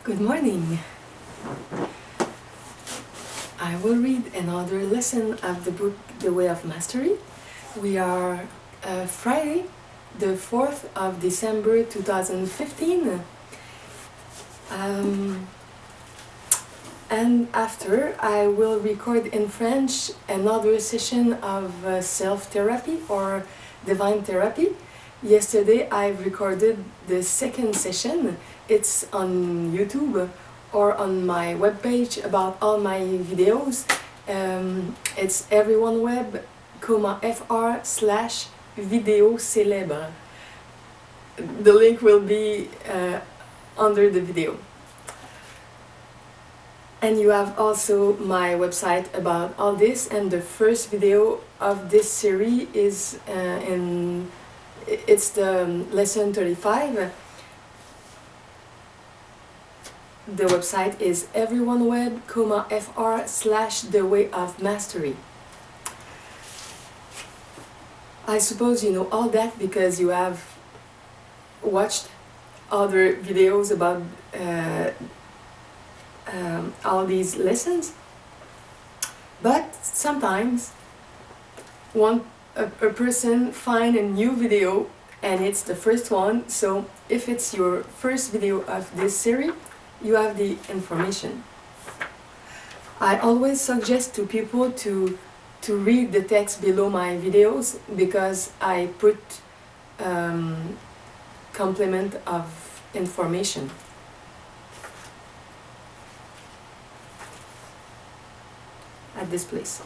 Good morning. I will read another lesson of the book The Way of Mastery. We are Friday, the 4th of December 2015. And after, I will record in French another session of self-therapy or divine therapy. Yesterday I recorded the second session. It's on YouTube or on my webpage about all my videos. It's Everyoneweb, fr/vidéos célèbres. The link will be under the video. And you have also my website about all this, and the first video of this series is it's the lesson 35. The website is Everyoneweb, fr/the way of mastery. I suppose you know all that because you have watched other videos about all these lessons, but sometimes a person find a new video and it's the first one, so if it's your first video of this series, you have the information. I always suggest to people to read the text below my videos because I put complement of information. At this place.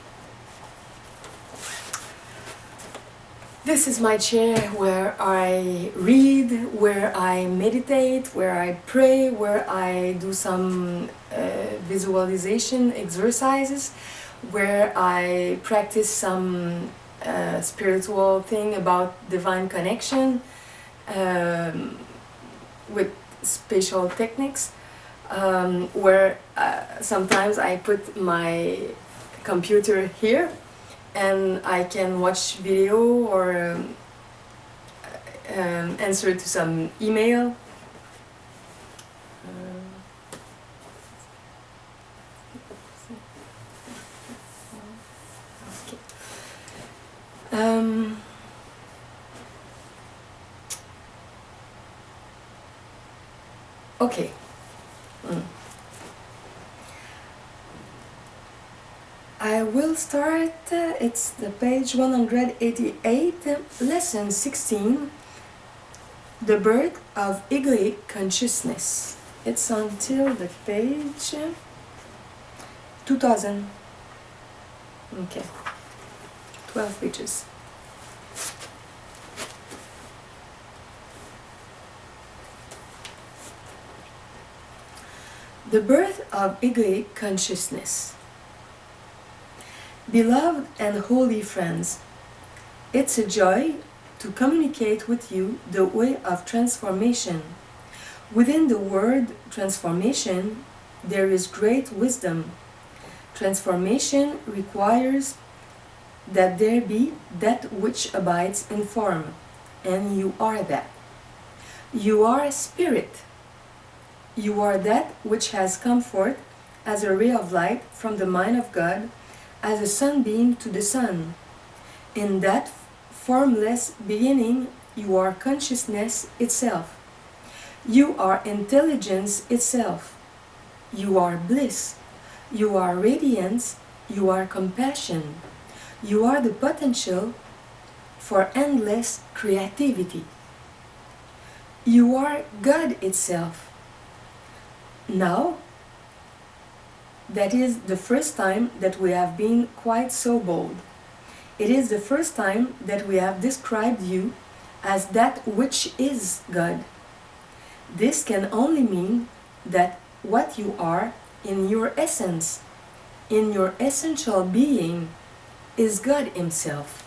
This is my chair where I read, where I meditate, where I pray, where I do some visualization exercises, where I practice some spiritual thing about divine connection with special techniques, where sometimes I put my computer here and I can watch video or answer to some email. Okay. I will start, it's the page 188, lesson 16, the birth of Egoic consciousness. It's until the page 2000. Okay, 12 pages. The birth of Egoic consciousness. Beloved and holy friends, it's a joy to communicate with you the way of transformation. Within the word transformation, there is great wisdom. Transformation requires that there be that which abides in form, and you are that. You are a spirit. You are that which has come forth as a ray of light from the mind of God, as a sunbeam to the sun. In that formless beginning, you are consciousness itself. You are intelligence itself. You are bliss. You are radiance. You are compassion. You are the potential for endless creativity. You are God itself. Now, that is the first time that we have been quite so bold. It is the first time that we have described you as that which is God. This can only mean that what you are in your essence, in your essential being, is God Himself.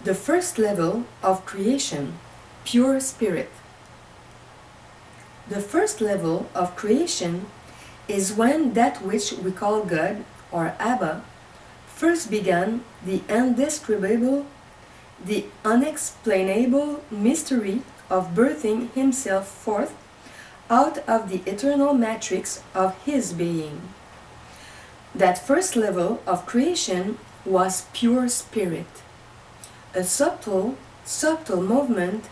The first level of creation, pure spirit. The first level of creation is when that which we call God, or Abba, first began the indescribable, the unexplainable mystery of birthing himself forth out of the eternal matrix of His being. That first level of creation was pure spirit, a subtle movement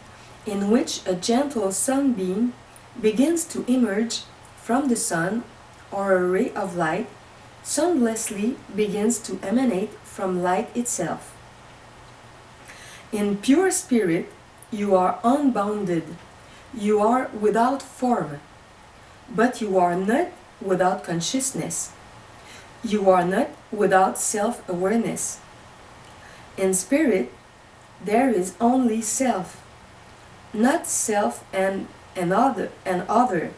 in which a gentle sunbeam begins to emerge from the sun, or a ray of light soundlessly begins to emanate from light itself. In pure spirit, you are unbounded, you are without form, but you are not without consciousness. You are not without self-awareness. In spirit, there is only self, not self and other,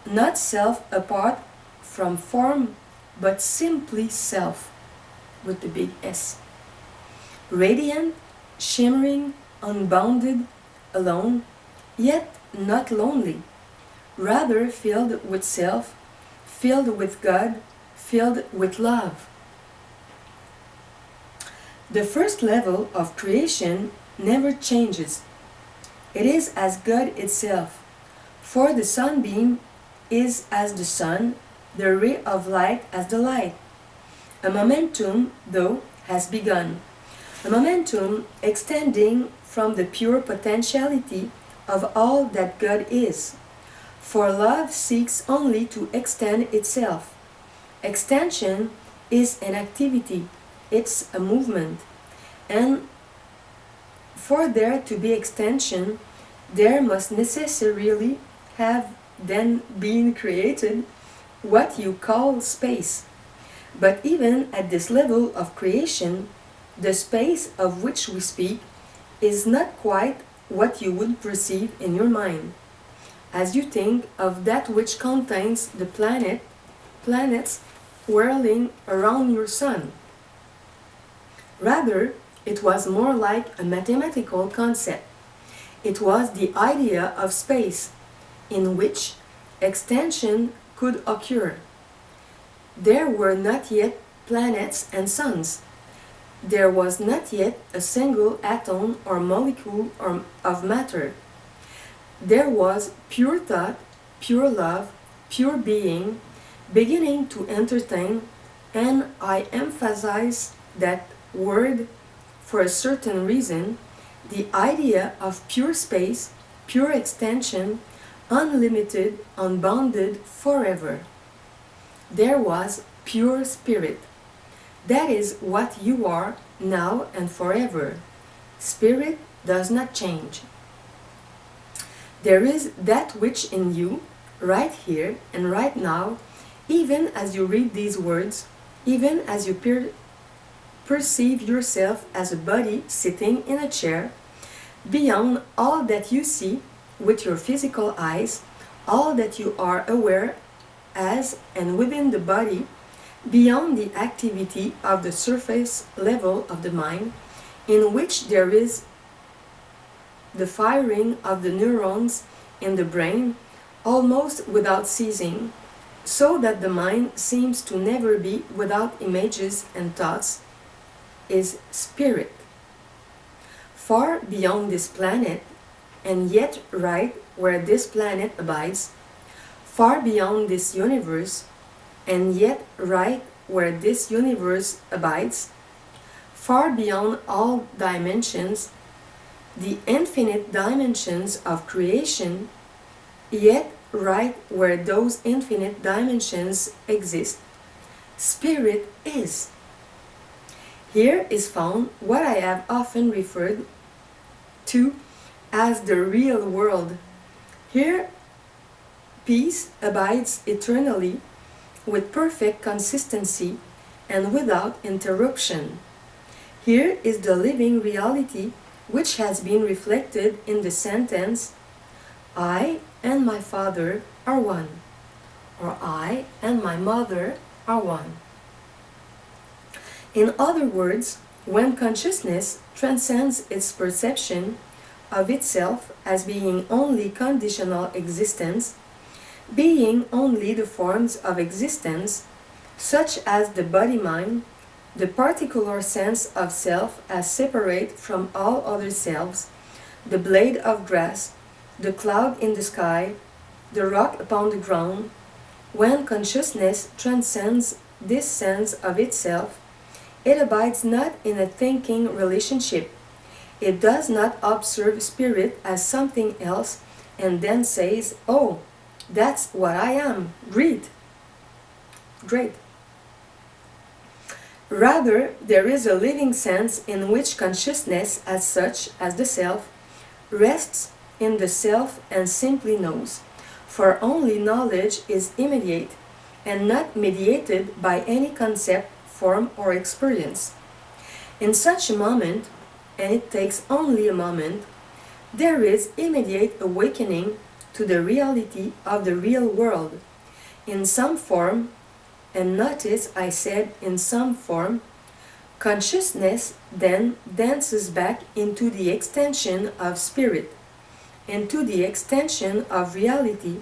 not self apart from form, but simply self, with the big S. Radiant, shimmering, unbounded, alone, yet not lonely, rather filled with self, filled with God, filled with love. The first level of creation never changes. It is as God itself, for the sunbeam is as the sun, the ray of light as the light. A momentum, though, has begun, a momentum extending from the pure potentiality of all that God is, for love seeks only to extend itself. Extension is an activity, it's a movement, and for there to be extension, there must necessarily have then been created what you call space. But even at this level of creation, the space of which we speak is not quite what you would perceive in your mind, as you think of that which contains the planets whirling around your sun. Rather, it was more like a mathematical concept. It was the idea of space, in which extension could occur. There were not yet planets and suns. There was not yet a single atom or molecule of matter. There was pure thought, pure love, pure being, beginning to entertain, and I emphasize that word for a certain reason, the idea of pure space, pure extension, unlimited, unbounded, forever. There was pure spirit. That is what you are now and forever. Spirit does not change. There is that which in you, right here and right now, even as you read these words, even as you perceive yourself as a body sitting in a chair, beyond all that you see with your physical eyes, all that you are aware as and within the body, beyond the activity of the surface level of the mind, in which there is the firing of the neurons in the brain almost without ceasing, so that the mind seems to never be without images and thoughts, is spirit. Far beyond this planet, and yet right where this planet abides, far beyond this universe, and yet right where this universe abides, far beyond all dimensions, the infinite dimensions of creation, yet right where those infinite dimensions exist, spirit is. Here is found what I have often referred to as the real world. Here, peace abides eternally, with perfect consistency and without interruption. Here is the living reality which has been reflected in the sentence, I and my Father are one, or I and my mother are one. In other words, when consciousness transcends its perception of itself as being only conditional existence, being only the forms of existence, such as the body-mind, the particular sense of self as separate from all other selves, the blade of grass, the cloud in the sky, the rock upon the ground, when consciousness transcends this sense of itself, it abides not in a thinking relationship. It does not observe spirit as something else and then says, "Oh, that's what I am. Great." Rather, there is a living sense in which consciousness, as such as the self, rests in the self and simply knows, for only knowledge is immediate and not mediated by any concept, form, or experience. In such a moment, and it takes only a moment, there is immediate awakening to the reality of the real world, in some form, and notice I said in some form. Consciousness then dances back into the extension of spirit, into the extension of reality,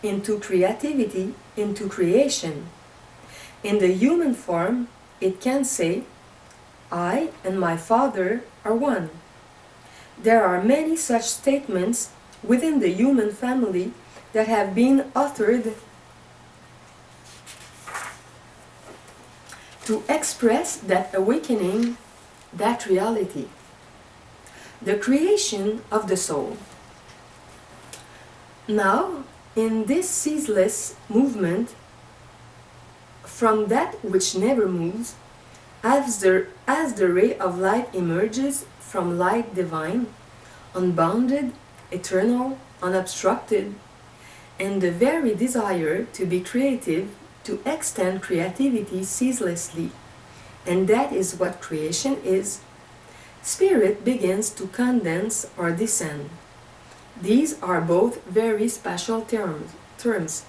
into creativity, into creation. In the human form, it can say, "I and my Father are one." There are many such statements within the human family that have been uttered to express that awakening, that reality. The creation of the soul. Now, in this ceaseless movement from that which never moves, as the ray of light emerges from light divine, unbounded, eternal, unobstructed, and the very desire to be creative, to extend creativity ceaselessly, and that is what creation is, spirit begins to condense or descend. These are both very special terms.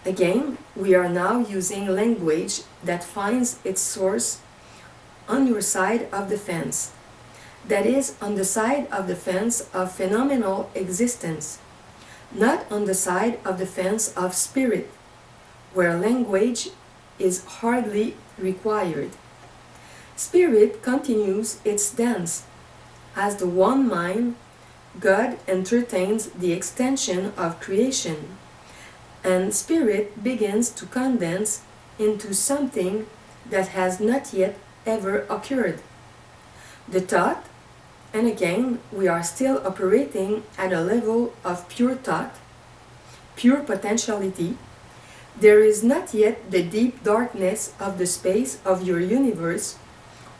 Again, we are now using language that finds its source on your side of the fence, that is, on the side of the fence of phenomenal existence, not on the side of the fence of spirit, where language is hardly required. Spirit continues its dance. As the one mind, God entertains the extension of creation, and spirit begins to condense into something that has not yet ever occurred. The thought, and again we are still operating at a level of pure thought, pure potentiality. There is not yet the deep darkness of the space of your universe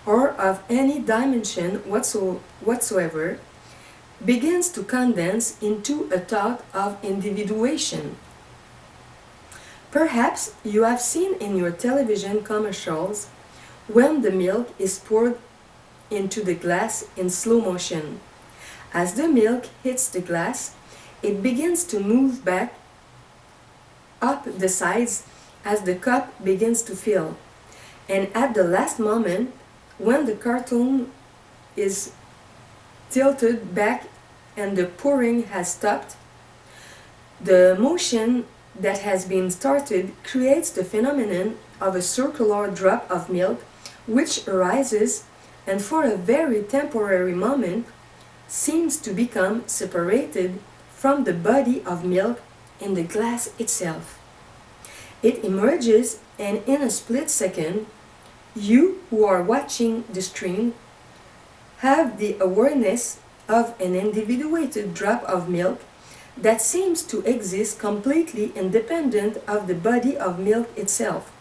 or of any dimension whatsoever, begins to condense into a thought of individuation. Perhaps you have seen in your television commercials when the milk is poured into the glass in slow motion. As the milk hits the glass, it begins to move back up the sides as the cup begins to fill. And at the last moment, when the cartoon is tilted back and the pouring has stopped, the motion that has been started creates the phenomenon of a circular drop of milk which arises and for a very temporary moment seems to become separated from the body of milk in the glass itself. It emerges, and in a split second, you who are watching the stream have the awareness of an individuated drop of milk that seems to exist completely independent of the body of milk itself.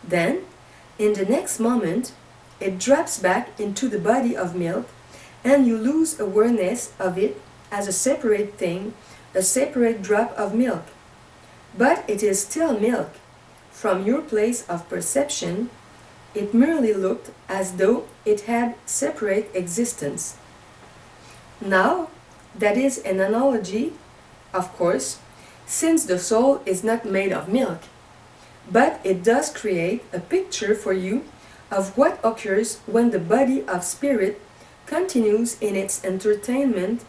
Then, in the next moment, it drops back into the body of milk, and you lose awareness of it as a separate thing, a separate drop of milk. But it is still milk. From your place of perception, it merely looked as though it had separate existence. Now, that is an analogy, of course, since the soul is not made of milk, but it does create a picture for you of what occurs when the body of spirit continues in its entertainment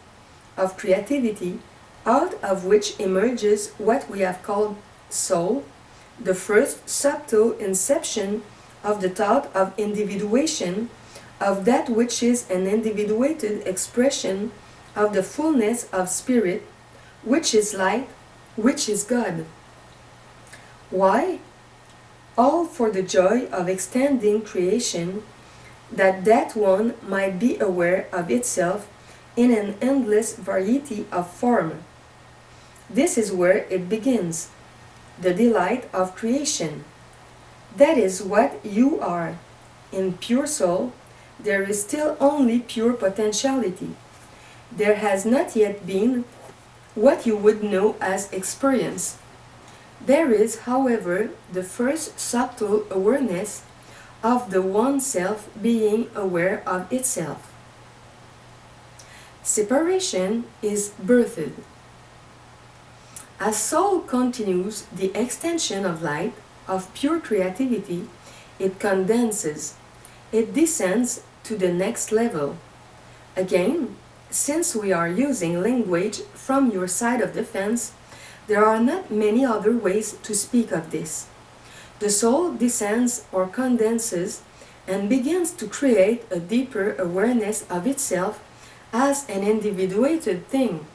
of creativity, out of which emerges what we have called soul, the first subtle inception of the thought of individuation, of that which is an individuated expression of the fullness of spirit, which is light, which is God. Why? All for the joy of extending creation, that one might be aware of itself in an endless variety of form. This is where it begins, the delight of creation. That is what you are. In pure soul, there is still only pure potentiality. There has not yet been what you would know as experience. There is, however, the first subtle awareness of the one self being aware of itself. Separation is birthed. As soul continues the extension of light, of pure creativity, it condenses, it descends to the next level. Again, since we are using language from your side of the fence, there are not many other ways to speak of this. The soul descends or condenses and begins to create a deeper awareness of itself as an individuated thing.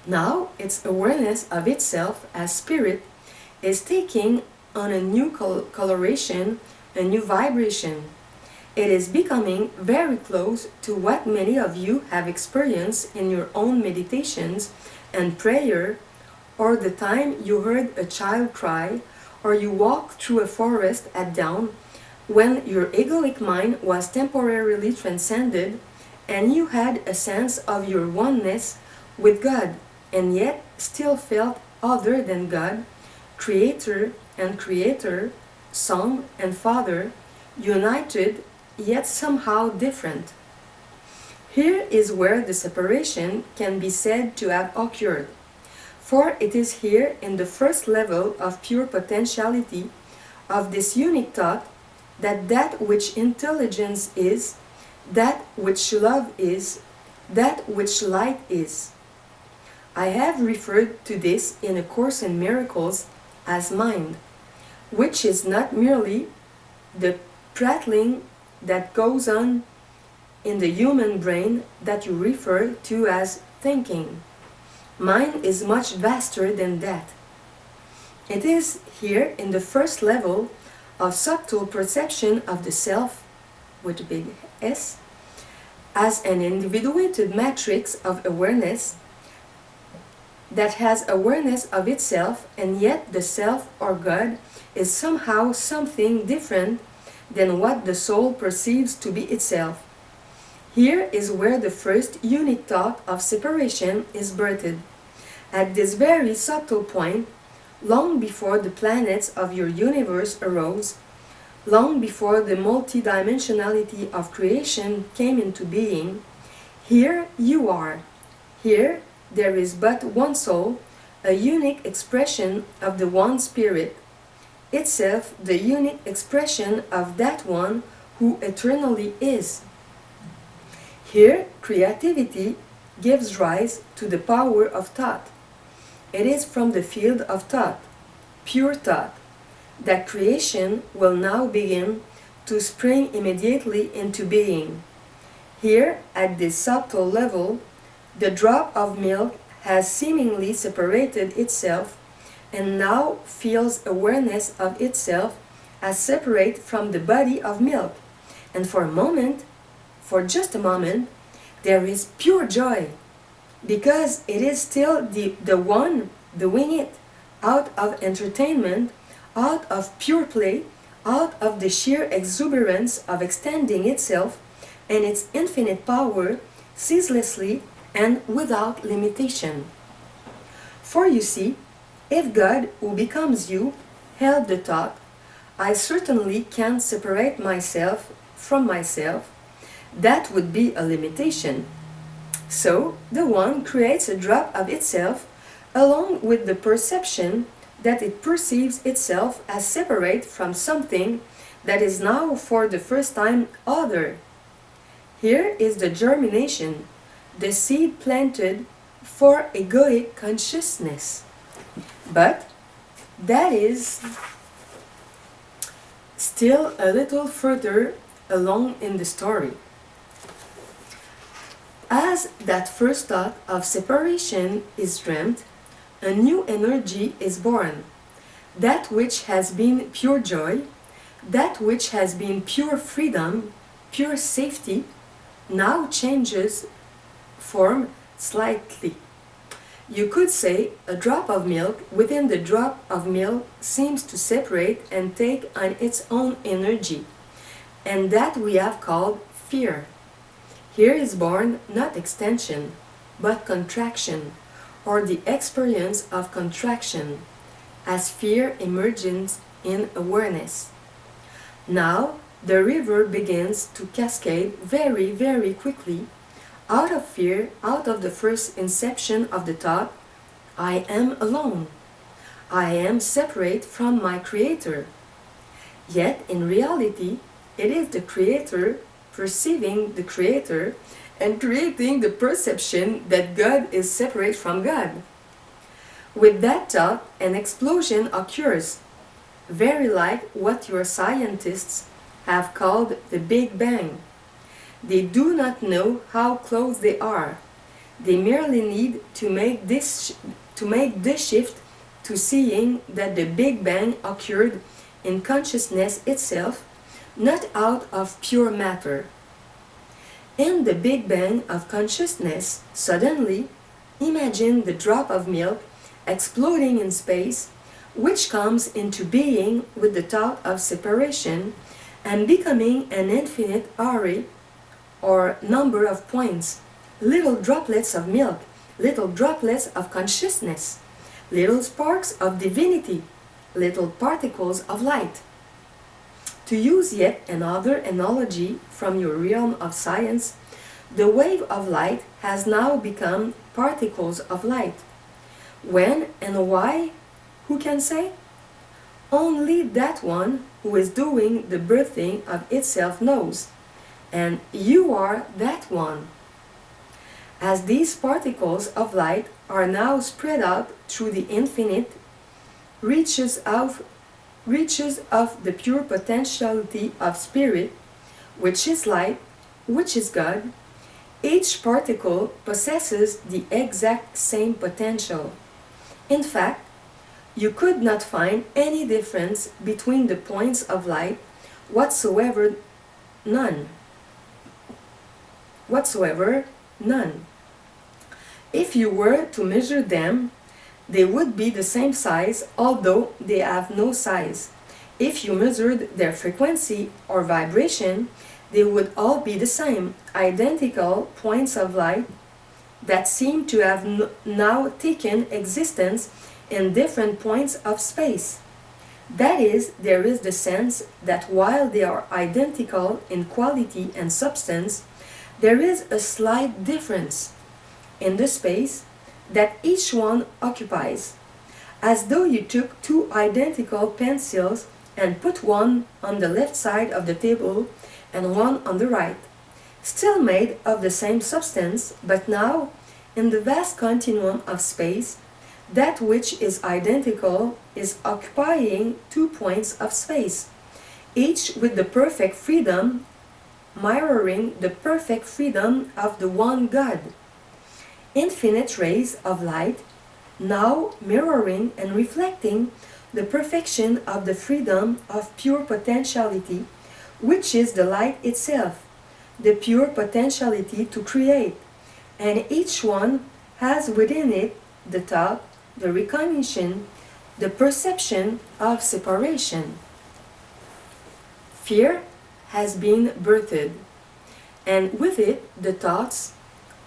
Now, its awareness of itself as spirit is taking on a new coloration, a new vibration. It is becoming very close to what many of you have experienced in your own meditations and prayer, or the time you heard a child cry, or you walked through a forest at dawn, when your egoic mind was temporarily transcended and you had a sense of your oneness with God, and yet still felt other than God, creator and creator, son and father, united yet somehow different. Here is where the separation can be said to have occurred, for it is here in the first level of pure potentiality of this unique thought that which intelligence is, that which love is, that which light is. I have referred to this in A Course in Miracles as mind, which is not merely the prattling that goes on in the human brain that you refer to as thinking. Mind is much vaster than that. It is here in the first level of subtle perception of the self, with a big S, as an individuated matrix of awareness that has awareness of itself, and yet the self or God is somehow something different than what the soul perceives to be itself. Here is where the first unique thought of separation is birthed. At this very subtle point, long before the planets of your universe arose, long before the multidimensionality of creation came into being, here you are. Here there is but one soul, a unique expression of the one spirit, itself the unique expression of that one who eternally is. Here, creativity gives rise to the power of thought. It is from the field of thought, pure thought, that creation will now begin to spring immediately into being. Here, at this subtle level, the drop of milk has seemingly separated itself and now feels awareness of itself as separate from the body of milk. And for a moment, for just a moment, there is pure joy, because it is still the one doing it, out of entertainment, out of pure play, out of the sheer exuberance of extending itself and its infinite power ceaselessly and without limitation. For you see, if God, who becomes you, held the thought, I certainly can't separate myself from myself, that would be a limitation. So, the one creates a drop of itself along with the perception that it perceives itself as separate from something that is now for the first time other. Here is the germination, the seed planted for egoic consciousness. But that is still a little further along in the story. As that first thought of separation is dreamt, a new energy is born. That which has been pure joy, that which has been pure freedom, pure safety, now changes form slightly. You could say a drop of milk within the drop of milk seems to separate and take on its own energy, and that we have called fear. Here is born not extension, but contraction, or the experience of contraction, as fear emerges in awareness. Now, the river begins to cascade very, very quickly, out of fear, out of the first inception of the thought, I am alone. I am separate from my Creator. Yet, in reality, it is the Creator perceiving the Creator and creating the perception that God is separate from God. With that thought, an explosion occurs, very like what your scientists have called the Big Bang. They do not know how close they are. They merely need to make the shift to seeing that the Big Bang occurred in consciousness itself, not out of pure matter. In the Big Bang of consciousness, suddenly, imagine the drop of milk exploding in space, which comes into being with the thought of separation and becoming an infinite array or number of points, little droplets of milk, little droplets of consciousness, little sparks of divinity, little particles of light. To use yet another analogy from your realm of science, the wave of light has now become particles of light. When and why? Who can say? Only that one who is doing the birthing of itself knows, and you are that one. As these particles of light are now spread out through the infinite reaches of the pure potentiality of spirit, which is light, which is God, each particle possesses the exact same potential. In fact, you could not find any difference between the points of light whatsoever, none. If you were to measure them, they would be the same size, although they have no size. If you measured their frequency or vibration, they would all be the same, identical points of light that seem to have now taken existence in different points of space. That is, there is the sense that while they are identical in quality and substance, there is a slight difference in the space that each one occupies, as though you took two identical pencils and put one on the left side of the table and one on the right, still made of the same substance, but now, in the vast continuum of space, that which is identical is occupying 2 points of space, each with the perfect freedom, mirroring the perfect freedom of the one God. Infinite rays of light, now mirroring and reflecting the perfection of the freedom of pure potentiality, which is the light itself, the pure potentiality to create, and each one has within it the thought, the recognition, the perception of separation. Fear has been birthed, and with it the thoughts,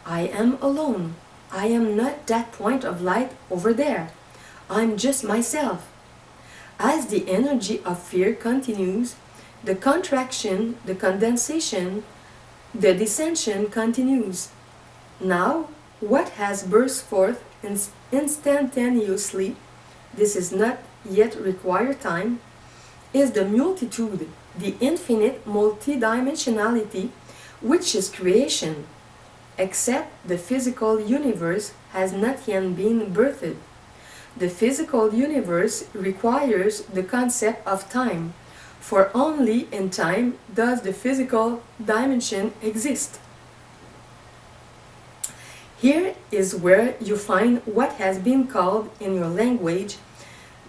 I am alone, I am not that point of light over there, I'm just myself. As the energy of fear continues, the contraction, the condensation, the descension continues. Now, what has burst forth instantaneously, this is not yet required time, is the multitude, the infinite multidimensionality, which is creation, except the physical universe has not yet been birthed. The physical universe requires the concept of time, for only in time does the physical dimension exist. Here is where you find what has been called in your language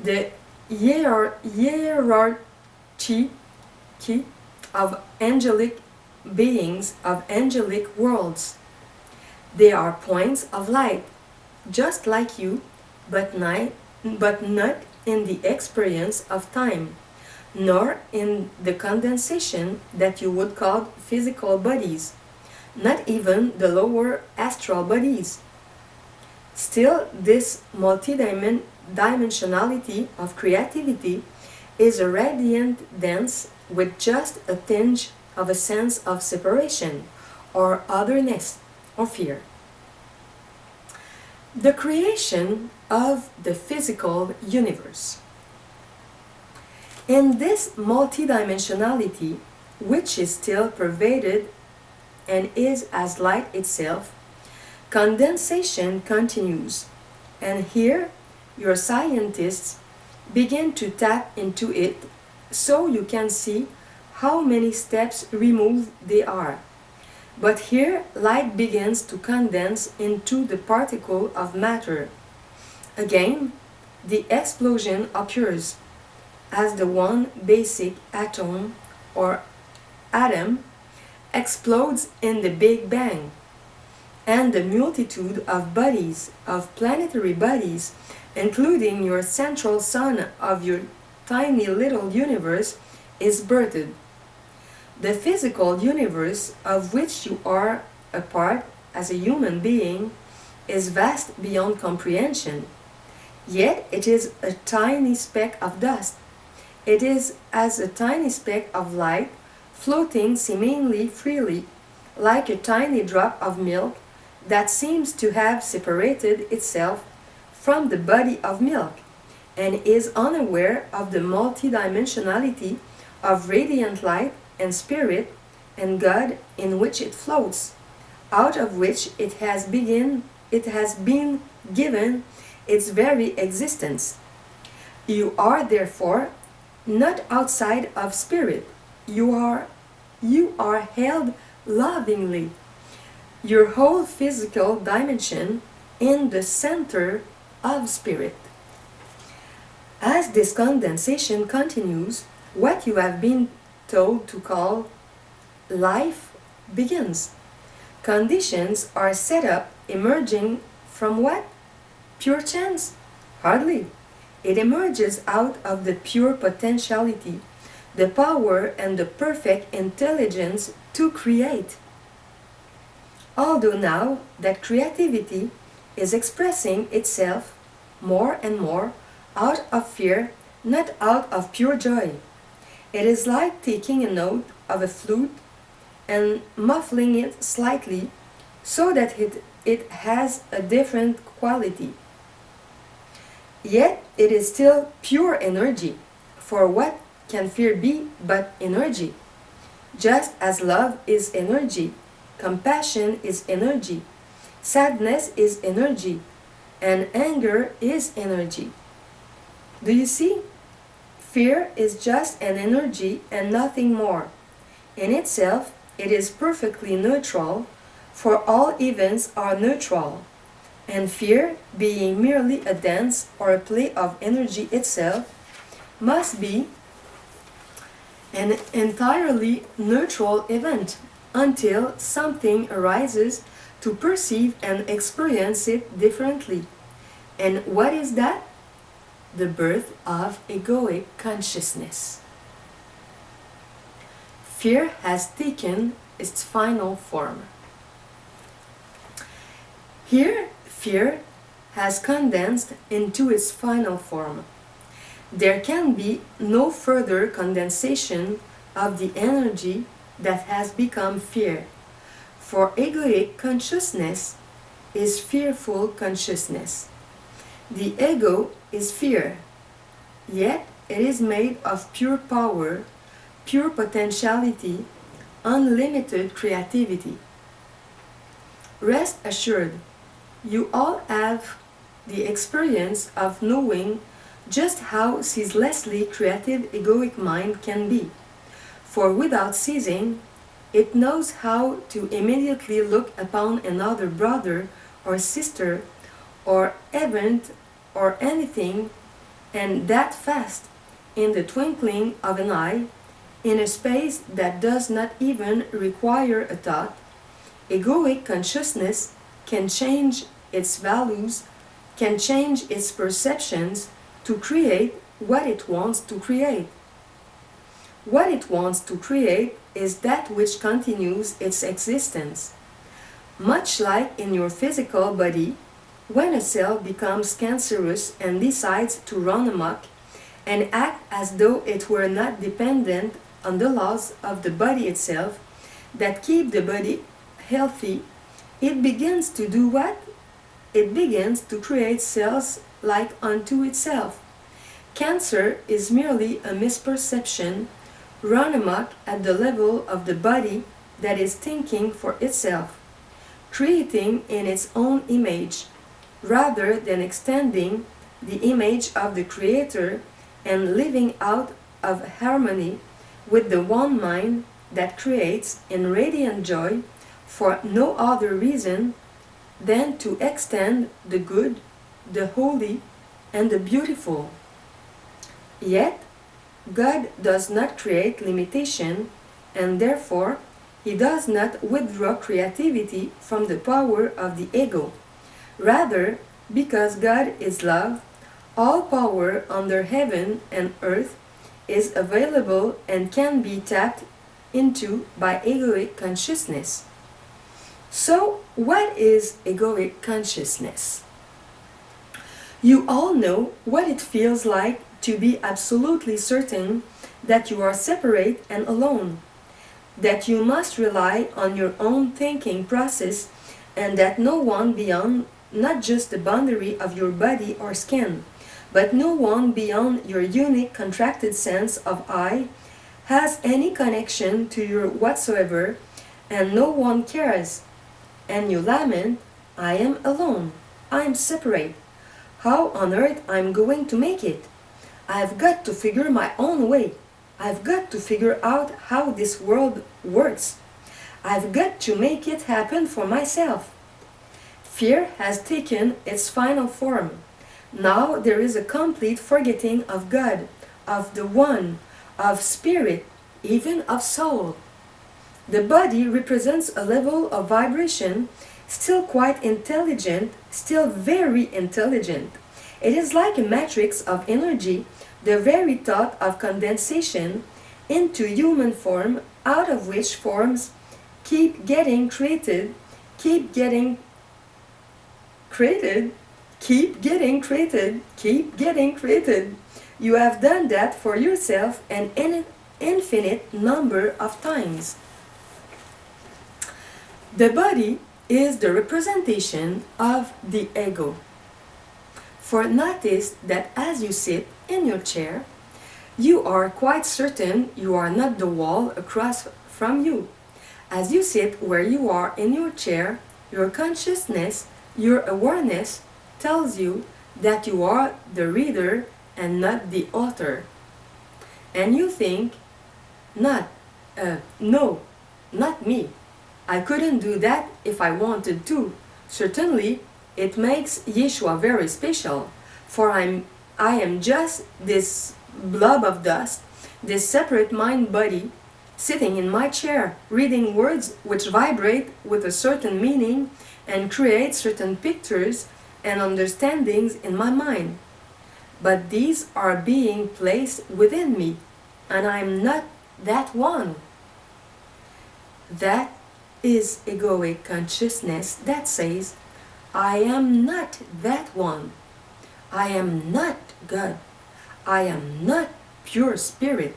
the hierarchy of angelic beings, of angelic worlds. They are points of light, just like you, but not in the experience of time, nor in the condensation that you would call physical bodies, not even the lower astral bodies. Still, this multidimensionality of creativity is a radiant dance with just a tinge of a sense of separation, or otherness, or fear. The creation of the physical universe. In this multidimensionality, which is still pervaded and is as light itself, condensation continues, and here your scientists begin to tap into it so you can see how many steps removed they are. But here light begins to condense into the particle of matter. Again, the explosion occurs as the one basic atom or atom explodes in the Big Bang, and the multitude of bodies, of planetary bodies, including your central sun of your tiny little universe, is birthed. The physical universe of which you are a part as a human being is vast beyond comprehension, yet it is a tiny speck of dust. It is as a tiny speck of light floating seemingly freely, like a tiny drop of milk that seems to have separated itself from the body of milk, and is unaware of the multidimensionality of radiant light and spirit and God in which it floats, out of which it has been given its very existence. You are therefore not outside of spirit. You are held lovingly, your whole physical dimension, in the center of spirit. As this condensation continues, what you have been told to call life begins. Conditions are set up, emerging from what? Pure chance? Hardly. It emerges out of the pure potentiality, the power and the perfect intelligence to create. Although now that creativity is expressing itself more and more out of fear, not out of pure joy. It is like taking a note of a flute and muffling it slightly so that it has a different quality. Yet it is still pure energy, for what can fear be but energy? Just as love is energy, compassion is energy, sadness is energy, and anger is energy. Do you see? Fear is just an energy and nothing more. In itself, it is perfectly neutral, for all events are neutral, and fear, being merely a dance or a play of energy itself, must be an entirely neutral event until something arises to perceive and experience it differently. And what is that? The birth of egoic consciousness. Fear has taken its final form. Here, fear has condensed into its final form. There can be no further condensation of the energy that has become fear, for egoic consciousness is fearful consciousness. The ego is fear, yet it is made of pure power, pure potentiality, unlimited creativity. Rest assured, you all have the experience of knowing just how ceaselessly creative egoic mind can be, for without ceasing, it knows how to immediately look upon another brother or sister or event or anything, and that fast, in the twinkling of an eye, in a space that does not even require a thought, egoic consciousness can change its values, can change its perceptions to create what it wants to create. What it wants to create is that which continues its existence. Much like in your physical body, when a cell becomes cancerous and decides to run amok and act as though it were not dependent on the laws of the body itself that keep the body healthy, it begins to do what? It begins to create cells like unto itself. Cancer is merely a misperception run amok at the level of the body that is thinking for itself, creating in its own image, rather than extending the image of the Creator and living out of harmony with the one mind that creates in radiant joy for no other reason than to extend the good, the holy, and the beautiful. Yet, God does not create limitation, and therefore He does not withdraw creativity from the power of the ego. Rather, because God is love, all power under heaven and earth is available and can be tapped into by egoic consciousness. So, what is egoic consciousness? You all know what it feels like to be absolutely certain that you are separate and alone, that you must rely on your own thinking process, and that no one beyond not just the boundary of your body or skin, but no one beyond your unique contracted sense of I has any connection to you whatsoever, and no one cares. And you lament, I am alone, I am separate. How on earth I'm going to make it? I've got to figure my own way. I've got to figure out how this world works. I've got to make it happen for myself. Fear has taken its final form. Now there is a complete forgetting of God, of the One, of Spirit, even of soul. The body represents a level of vibration still quite intelligent, still very intelligent. It is like a matrix of energy, the very thought of condensation into human form, out of which forms keep getting created, keep getting created, keep getting created, keep getting created. You have done that for yourself an infinite number of times. The body is the representation of the ego. For notice that as you sit in your chair, you are quite certain you are not the wall across from you. As you sit where you are in your chair, your consciousness, your awareness tells you that you are the reader and not the author. And you think, no, not me. I couldn't do that if I wanted to. Certainly, it makes Yeshua very special, for I am just this blob of dust, this separate mind-body, sitting in my chair, reading words which vibrate with a certain meaning and create certain pictures and understandings in my mind. But these are being placed within me, and I am not that one. That is egoic consciousness that says, I am not that one. I am not God. I am not pure spirit.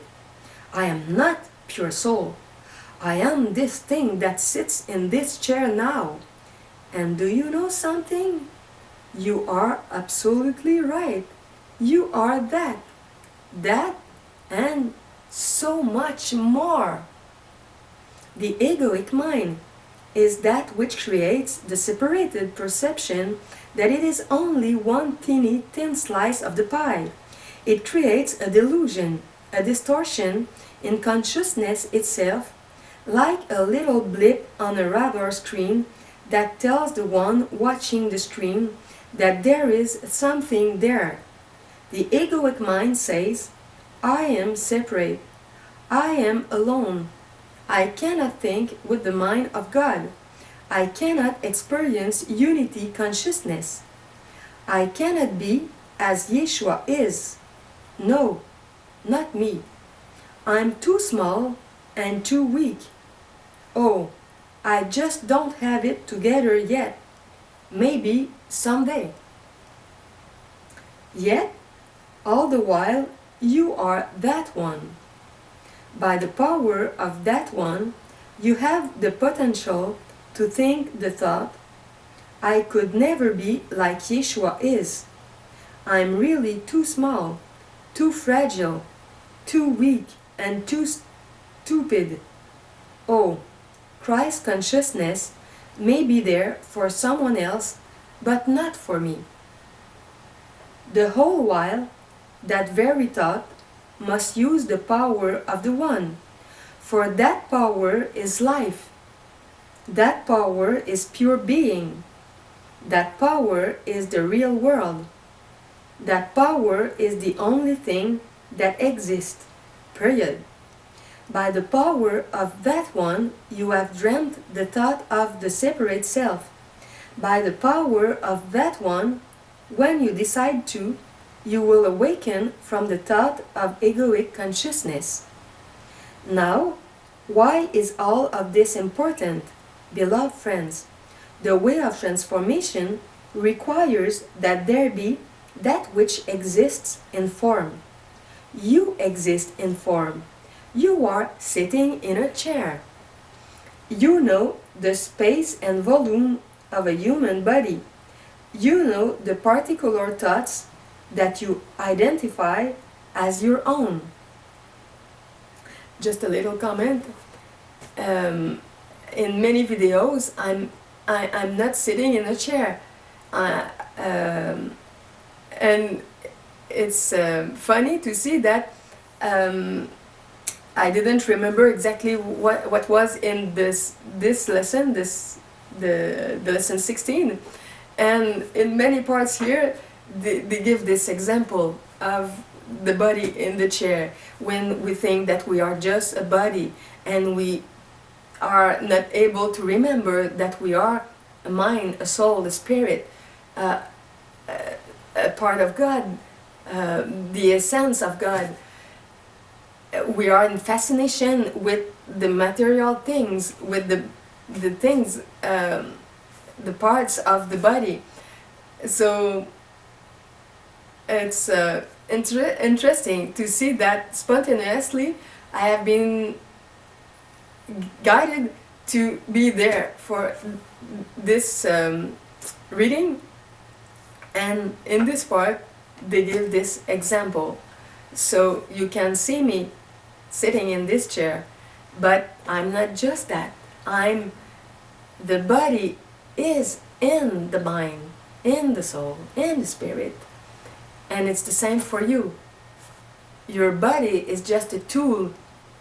I am not pure soul. I am this thing that sits in this chair now. And do you know something? You are absolutely right. You are that, and so much more. The egoic mind is that which creates the separated perception that it is only one teeny thin slice of the pie. It creates a delusion, a distortion in consciousness itself, like a little blip on a radar screen that tells the one watching the stream that there is something there. The egoic mind says, I am separate, I am alone, I cannot think with the mind of God, I cannot experience unity consciousness, I cannot be as Yeshua is. No, not me. I'm too small and too weak. Oh, I just don't have it together yet. Maybe someday. Yet, all the while, you are that one. By the power of that one, you have the potential to think the thought, I could never be like Yeshua is. I'm really too small, too fragile, too weak, and too stupid. Oh, Christ consciousness may be there for someone else, but not for me. The whole while, that very thought must use the power of the One, for that power is life. That power is pure being. That power is the real world. That power is the only thing that exists, period. By the power of that one, you have dreamt the thought of the separate self. By the power of that one, when you decide to, you will awaken from the thought of egoic consciousness. Now, why is all of this important? Beloved friends, the way of transformation requires that there be that which exists in form. You exist in form. You are sitting in a chair. You know the space and volume of a human body. You know the particular thoughts that you identify as your own. Just a little comment. In many videos, I'm not sitting in a chair, and it's funny to see that I didn't remember exactly what was in this lesson, the lesson 16, and in many parts here they give this example of the body in the chair, when we think that we are just a body and we are not able to remember that we are a mind, a soul, a spirit, a part of God, the essence of God. We are in fascination with the material things, with the things, the parts of the body. So it's interesting to see that spontaneously I have been guided to be there for this reading, and in this part they give this example, so you can see me sitting in this chair, but I'm not just that. The body is in the mind, in the soul, in the spirit, and it's the same for you. Your body is just a tool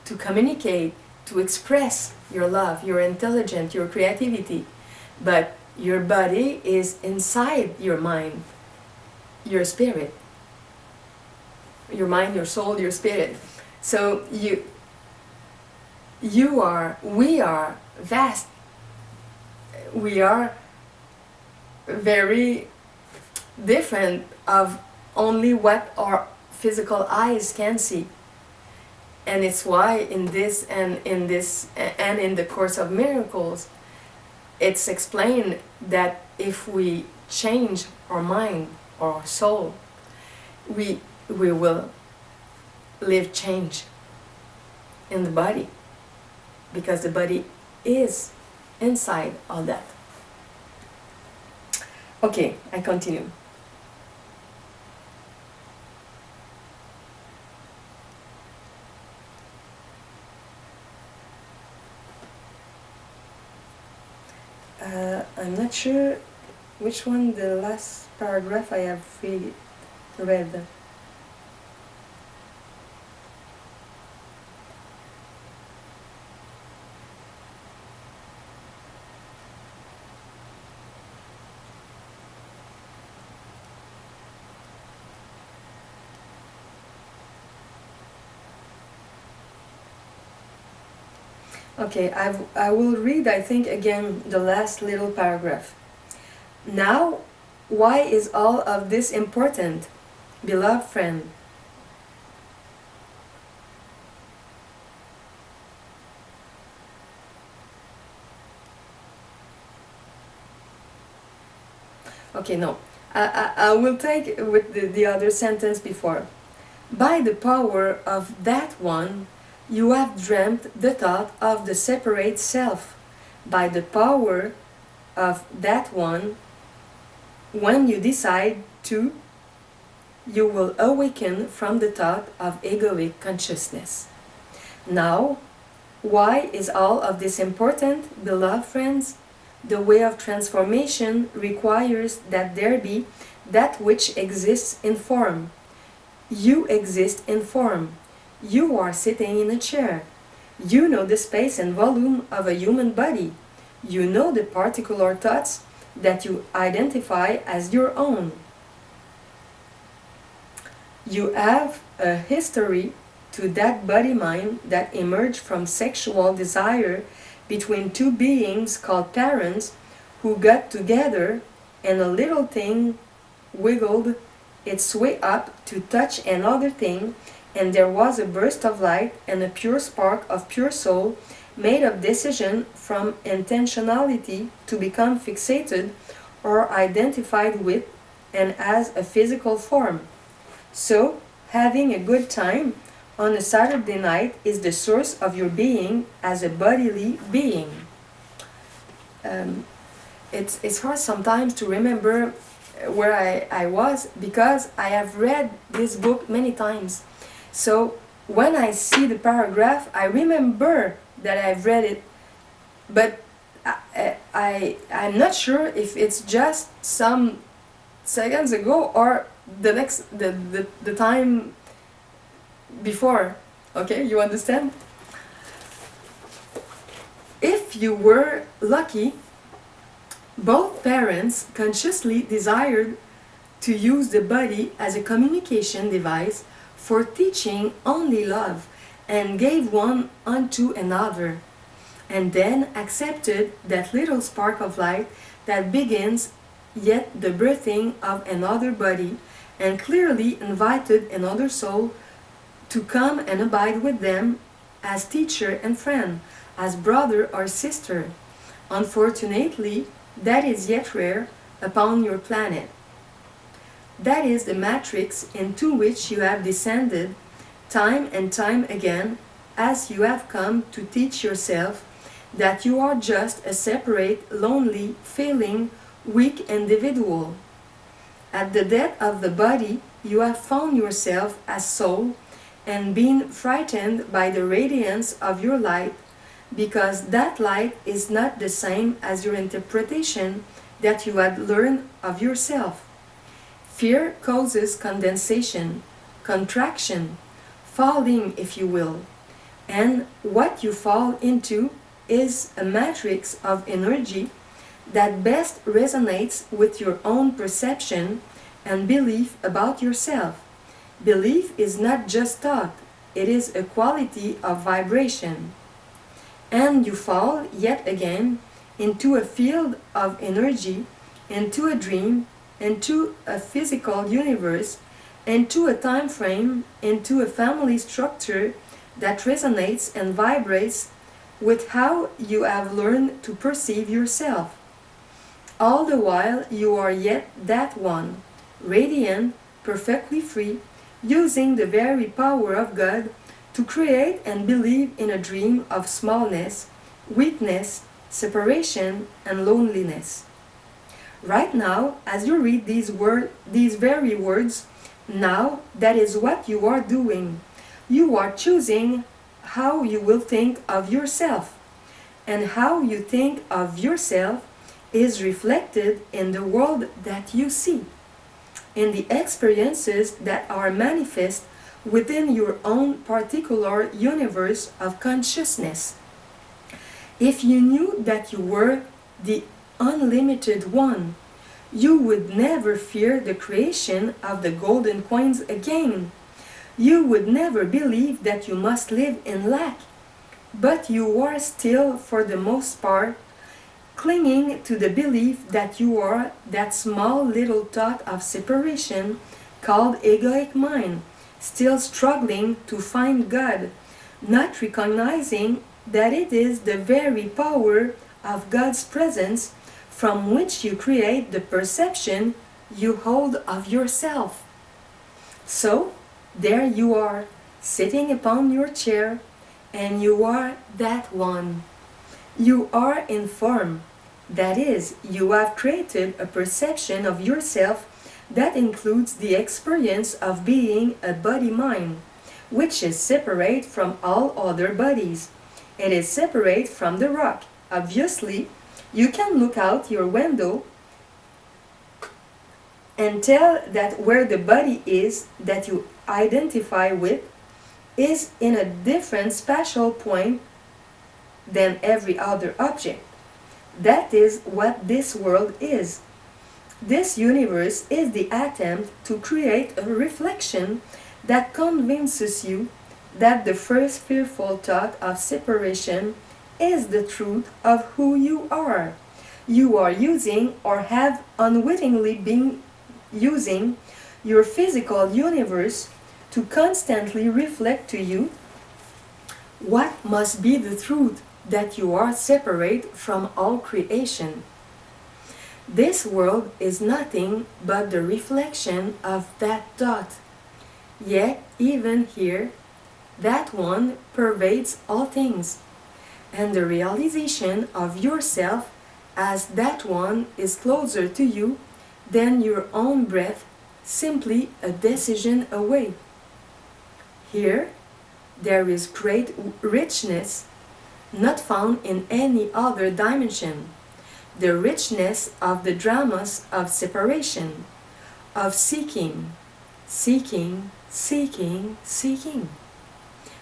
to communicate, to express your love, your intelligence, your creativity, but your body is inside your mind, your spirit, your mind, your soul, your spirit. So we are vast, we are very different of only what our physical eyes can see. And it's why in this and in the Course of Miracles, it's explained that if we change our mind or our soul, we will live change in the body, because the body is inside all that. Okay, I continue. I'm not sure which one, the last paragraph I have read. Okay, I will read, I think, again the last little paragraph. Now, why is all of this important, beloved friend? Okay, no. I will take with the other sentence before. By the power of that one, you have dreamt the thought of the separate self. By the power of that one, when you decide to, you will awaken from the thought of egoic consciousness. Now, why is all of this important, beloved friends? The way of transformation requires that there be that which exists in form. You exist in form. You are sitting in a chair. You know the space and volume of a human body. You know the particular thoughts that you identify as your own. You have a history to that body-mind that emerged from sexual desire between two beings called parents who got together, and a little thing wiggled its way up to touch another thing, and there was a burst of light and a pure spark of pure soul made of decision from intentionality to become fixated or identified with and as a physical form. So, having a good time on a Saturday night is the source of your being as a bodily being. It's hard sometimes to remember where I was, because I have read this book many times. So when I see the paragraph, I remember that I've read it, but I'm not sure if it's just some seconds ago or the time before. Okay, you understand? If you were lucky, both parents consciously desired to use the body as a communication device for teaching only love, and gave one unto another, and then accepted that little spark of light that begins yet the birthing of another body, and clearly invited another soul to come and abide with them as teacher and friend, as brother or sister. Unfortunately, that is yet rare upon your planet. That is the matrix into which you have descended time and time again, as you have come to teach yourself that you are just a separate, lonely, failing, weak individual. At the death of the body, you have found yourself as soul and been frightened by the radiance of your light, because that light is not the same as your interpretation that you had learned of yourself. Fear causes condensation, contraction, falling, if you will, and what you fall into is a matrix of energy that best resonates with your own perception and belief about yourself. Belief is not just thought, it is a quality of vibration. And you fall, yet again, into a field of energy, into a dream, into a physical universe, into a time frame, into a family structure that resonates and vibrates with how you have learned to perceive yourself. All the while you are yet that one, radiant, perfectly free, using the very power of God to create and believe in a dream of smallness, weakness, separation, and loneliness. Right now, as you read these very words, now that is what you are doing. You are choosing how you will think of yourself, and how you think of yourself is reflected in the world that you see, in the experiences that are manifest within your own particular universe of consciousness. If you knew that you were the unlimited one, you would never fear the creation of the golden coins again. You would never believe that you must live in lack. but you are still, for the most part, clinging to the belief that you are that small little thought of separation called egoic mind, still struggling to find God, not recognizing that it is the very power of God's presence from which you create the perception you hold of yourself. So, there you are, sitting upon your chair, and you are that one. You are in form. That is, you have created a perception of yourself that includes the experience of being a body-mind, which is separate from all other bodies. It is separate from the rock. Obviously, you can look out your window and tell that where the body is that you identify with is in a different spatial point than every other object. That is what this world is. This universe is the attempt to create a reflection that convinces you that the first fearful thought of separation is the truth of who you are. You are using or have unwittingly been using your physical universe to constantly reflect to you what must be the truth, that you are separate from all creation. This world is nothing but the reflection of that thought. Yet, even here, that one pervades all things, and the realization of yourself as that one is closer to you than your own breath, simply a decision away. Here, there is great richness not found in any other dimension, the richness of the dramas of separation, of seeking, seeking, seeking, seeking.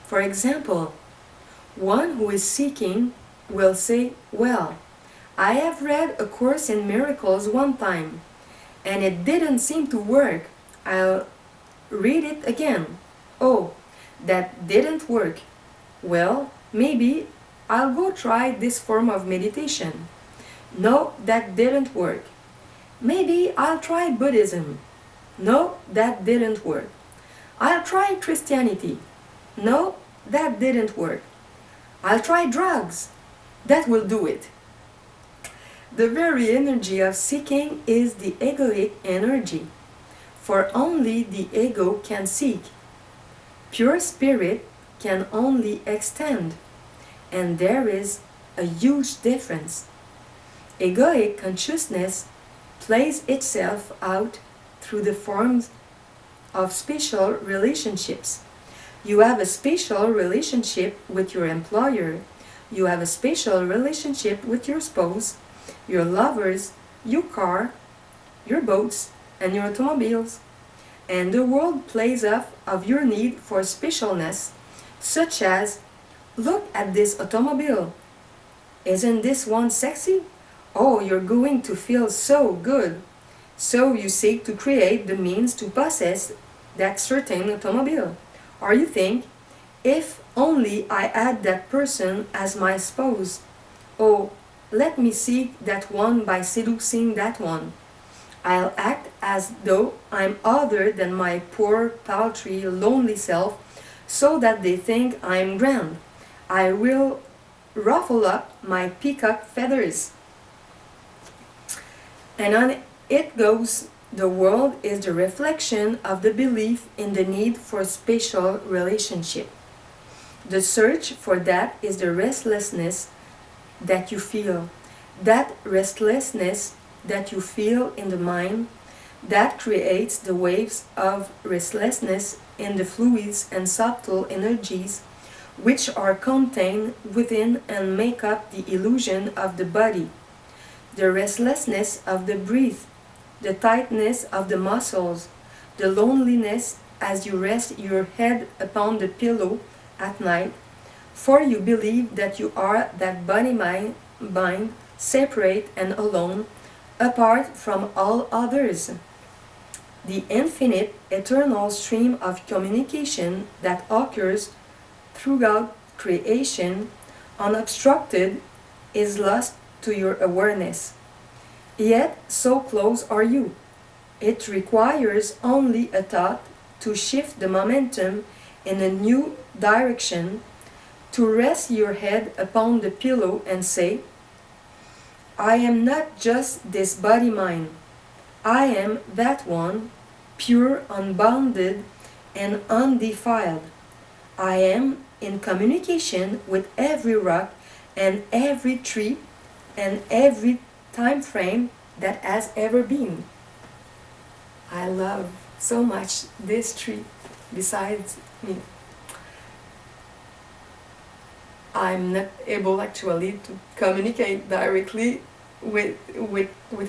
For example, one who is seeking will say, well, I have read A Course in Miracles one time, and it didn't seem to work. I'll read it again. Oh, that didn't work. Well, maybe I'll go try this form of meditation. No, that didn't work. Maybe I'll try Buddhism. No, that didn't work. I'll try Christianity. No, that didn't work. I'll try drugs. That will do it. The very energy of seeking is the egoic energy, for only the ego can seek. Pure spirit can only extend, and there is a huge difference. Egoic consciousness plays itself out through the forms of spatial relationships. You have a spatial relationship with your employer. You have a spatial relationship with your spouse, your lovers, your car, your boats, and your automobiles. And the world plays off of your need for specialness, such as, look at this automobile. Isn't this one sexy? Oh, you're going to feel so good. So you seek to create the means to possess that certain automobile. Or you think, if only I had that person as my spouse. Oh, let me seek that one by seducing that one. I'll act as though I'm other than my poor, paltry, lonely self, so that they think I'm grand. I will ruffle up my peacock feathers. And on it goes. The world is the reflection of the belief in the need for spatial relationship. The search for that is the restlessness that you feel. That restlessness that you feel in the mind, that creates the waves of restlessness in the fluids and subtle energies which are contained within and make up the illusion of the body. The restlessness of the breath, the tightness of the muscles, the loneliness as you rest your head upon the pillow at night, for you believe that you are that body-mind, separate and alone, apart from all others. The infinite, eternal stream of communication that occurs throughout creation unobstructed, is lost to your awareness. Yet, so close are you. It requires only a thought to shift the momentum in a new direction, to rest your head upon the pillow and say, I am not just this body-mind. I am that one, pure, unbounded, and undefiled. I am in communication with every rock and every tree and every time frame that has ever been. I love so much this tree besides me. I'm not able actually to communicate directly with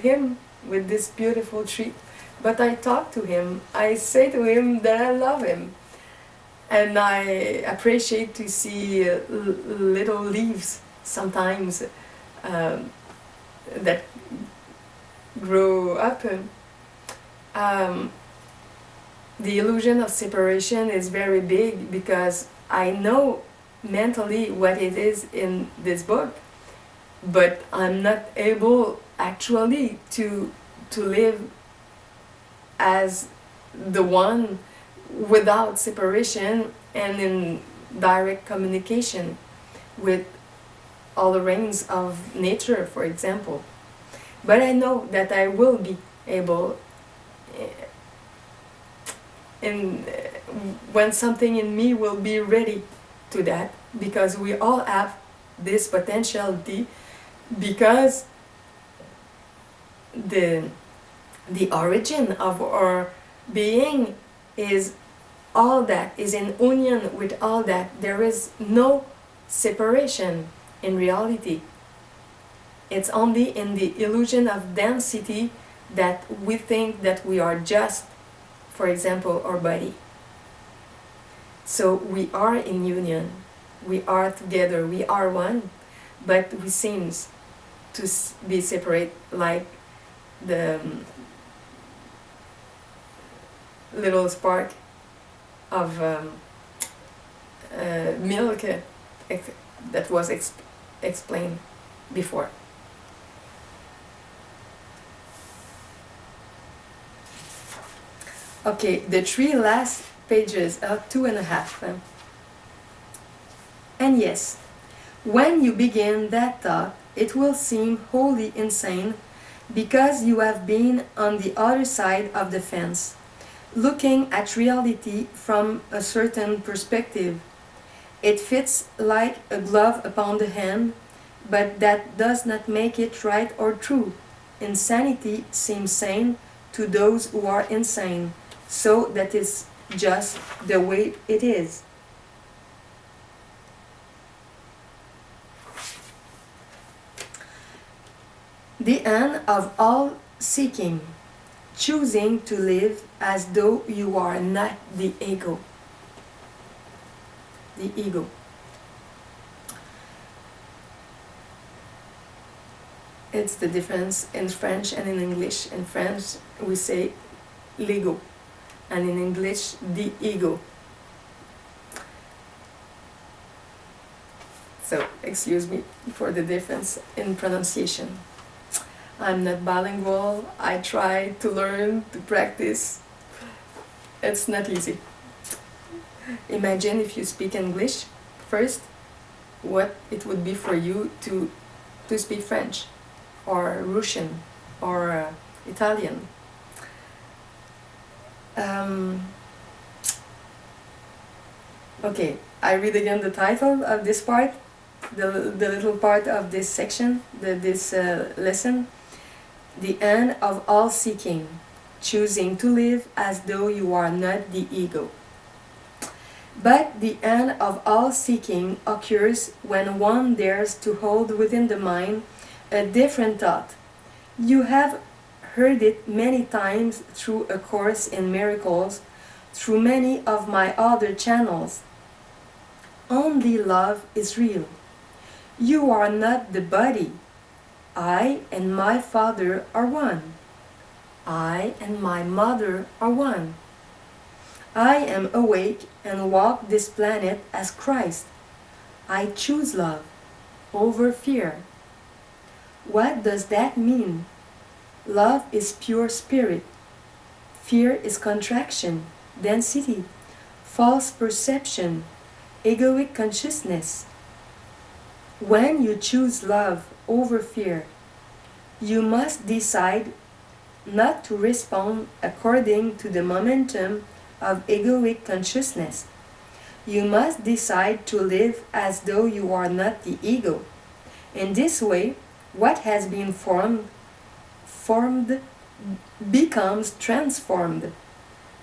him, with this beautiful tree, but I talk to him. I say to him that I love him, and I appreciate to see little leaves sometimes that grow up. The illusion of separation is very big because I know mentally what it is in this book, but I'm not able actually to live as the one without separation and in direct communication with all the reigns of nature, for example. But I know that I will be able, and when something in me will be ready to that, because we all have this potentiality, because the origin of our being is all that, is in union with all that. There is no separation in reality. It's only in the illusion of density that we think that we are just, for example, our body. So we are in union, we are together, we are one, but we seem to be separate, like the little spark of milk that was explained before. Okay, the 3 last pages are 2.5. And yes, when you begin that thought, it will seem wholly insane, because you have been on the other side of the fence, looking at reality from a certain perspective. It fits like a glove upon the hand, but that does not make it right or true. Insanity seems sane to those who are insane, so that is just the way it is. The end of all seeking, choosing to live as though you are not the ego. The ego. It's the difference in French and in English. In French, we say l'ego, and in English, the ego. So, excuse me for the difference in pronunciation. I'm not bilingual. I try to learn, to practice. It's not easy. Imagine if you speak English first, what it would be for you to speak French, or Russian, or Italian. Okay, I read again the title of this part, the little part of this section, this lesson. The end of all seeking, choosing to live as though you are not the ego. But the end of all seeking occurs when one dares to hold within the mind a different thought. You have heard it many times through A Course in Miracles, through many of my other channels. Only love is real. You are not the body. I and my Father are one. I and my Mother are one. I am awake and walk this planet as Christ. I choose love. over fear. What does that mean? Love is pure spirit. Fear is contraction, density, false perception, egoic consciousness. When you choose love over fear, you must decide not to respond according to the momentum of egoic consciousness. You must decide to live as though you are not the ego. In this way, what has been formed becomes transformed.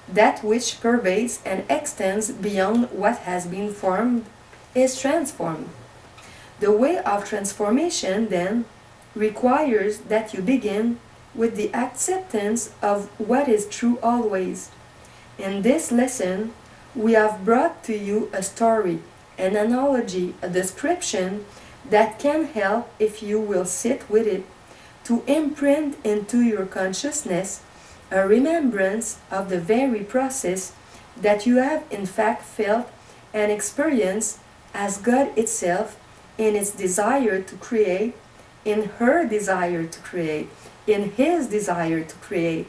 That which pervades and extends beyond what has been formed is transformed. The way of transformation, then, requires that you begin with the acceptance of what is true always. In this lesson, we have brought to you a story, an analogy, a description that can help, if you will sit with it, to imprint into your consciousness a remembrance of the very process that you have in fact felt and experienced as God itself in its desire to create, in her desire to create, in his desire to create.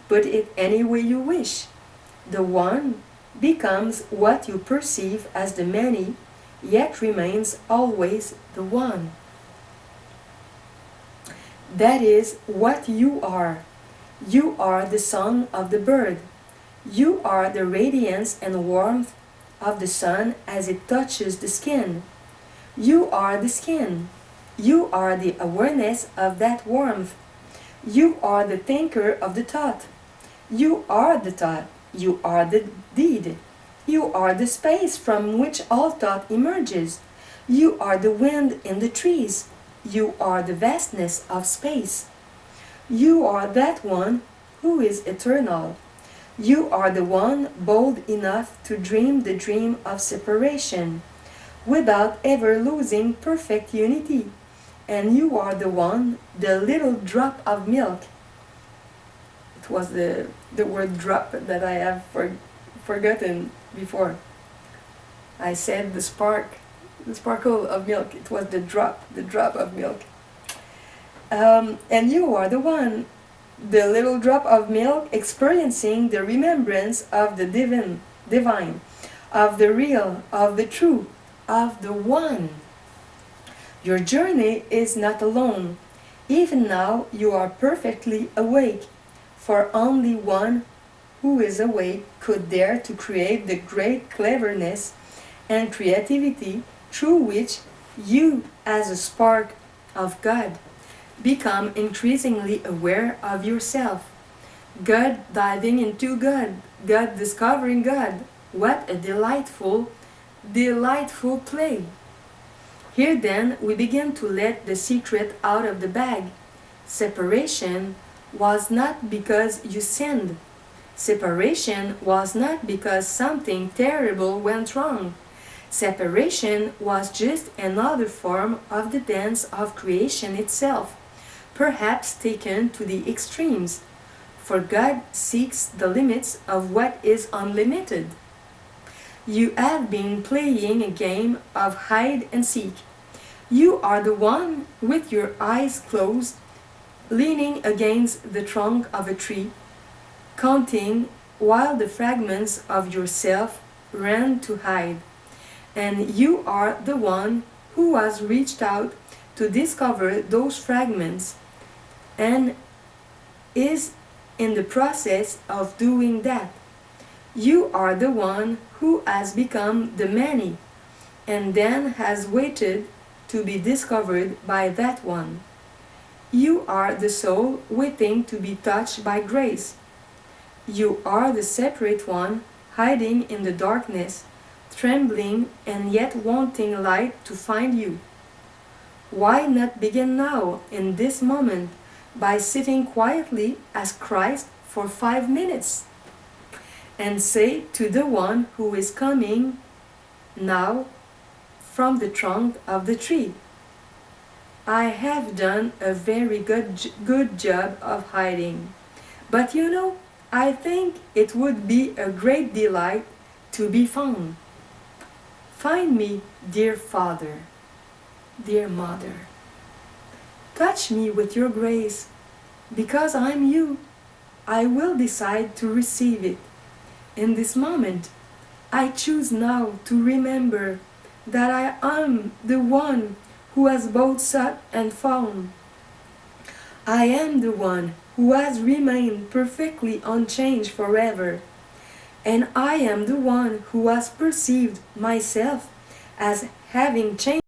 Put it any way you wish. The one becomes what you perceive as the many, yet remains always the one. That is what you are. You are the song of the bird. You are the radiance and warmth of the sun as it touches the skin. You are the skin. You are the awareness of that warmth. You are the thinker of the thought. You are the thought. You are the deed. You are the space from which all thought emerges. You are the wind in the trees. You are the vastness of space. You are that one who is eternal. You are the one bold enough to dream the dream of separation, without ever losing perfect unity. And you are the one, the little drop of milk. It was the word drop that I have forgotten before. I said the sparkle of milk. It was the drop of milk. And you are the one, the little drop of milk experiencing the remembrance of the divine, of the real, of the true, of the one. Your journey is not alone. Even now you are perfectly awake, for only one who is awake could dare to create the great cleverness and creativity through which you, as a spark of God, become increasingly aware of yourself. God diving into God, God discovering God. What a delightful, delightful play! Here then we begin to let the secret out of the bag. Separation was not because you sinned. Separation was not because something terrible went wrong. Separation was just another form of the dance of creation itself, perhaps taken to the extremes, for God seeks the limits of what is unlimited. You have been playing a game of hide and seek. You are the one with your eyes closed, leaning against the trunk of a tree, counting while the fragments of yourself ran to hide. And you are the one who has reached out to discover those fragments and is in the process of doing that. You are the one who has become the many and then has waited to be discovered by that one. You are the soul waiting to be touched by grace. You are the separate one hiding in the darkness, trembling and yet wanting light to find you. Why not begin now, in this moment, by sitting quietly as Christ for 5 minutes and say to the one who is coming now from the trunk of the tree, I have done a very good job of hiding, but you know, I think it would be a great delight to be found. Find me, dear Father. dear Mother. Touch me with your grace, because I'm you. I will decide to receive it. In this moment, I choose now to remember that I am the one who has both sought and found. I am the one who has remained perfectly unchanged forever, and I am the one who has perceived myself as having changed